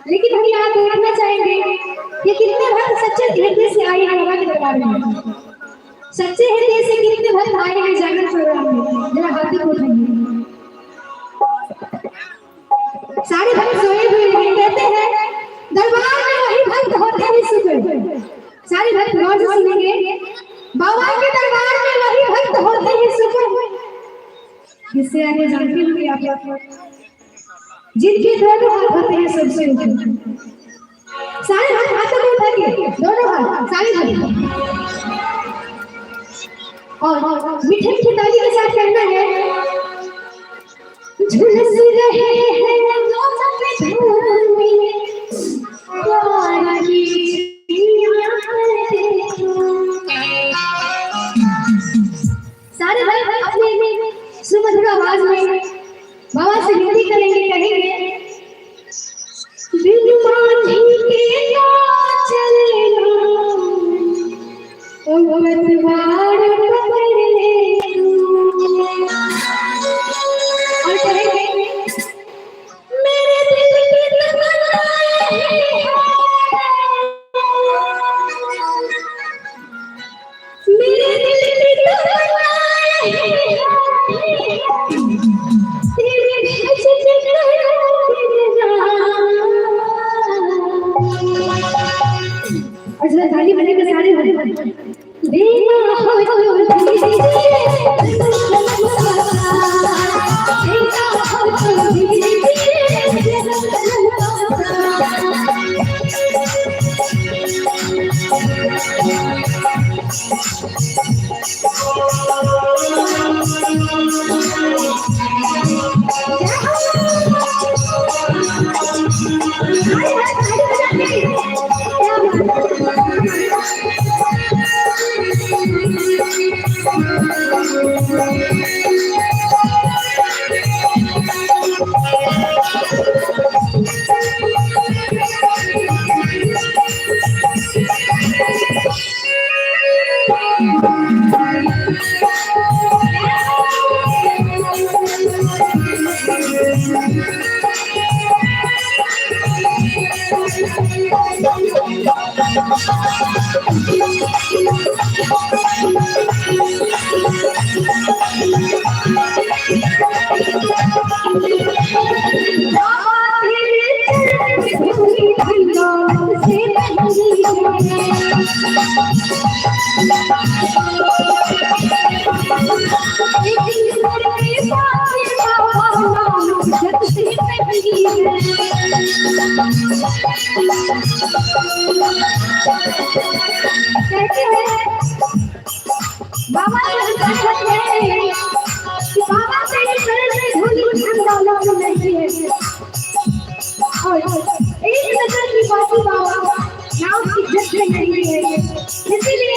लेकिन हम यहाँ देखना चाहेंगे कि कितने भक्त सच्चे हृदय से आए हैं बाबा के दरबार में। सच्चे हृदय से कितने भक्त आए हैं जागरण प्रोग्राम में। जरा हाथी को उठाइए। सारे भक्त सोए हुए हैं, कहते हैं दरबार में वही भक्त होते हैं सुबह। सारे भक्त गौर से सुनेंगे, बाबा के दरबार में वही भक्त होते हैं सुबह। किससे आगे जानते होंगे आप जिनके दोनों हाथ होते हैं सबसे ऊपर। सारे हाथ हाथों को उठाइए, दोनों हाथ सारे हाथ, और मीठे मीठे ताली के साथ कहना है झुलस रहे हैं सारे भाई अपने सुमधुर आवाज में बाबा से विनती करेंगे, कहेंगे बिन मांझी के ना चलना ओ मतवार पकड़ ले और कहेंगे मेरे दिल की तमन्ना है मेरे दिल की तमन्ना है तेरे सजदे अजरा ताली बजे के सारे हो देना हो बाबा से नहीं है और एक नजर की बात बाबा नाम की इज्जत नहीं है, इसीलिए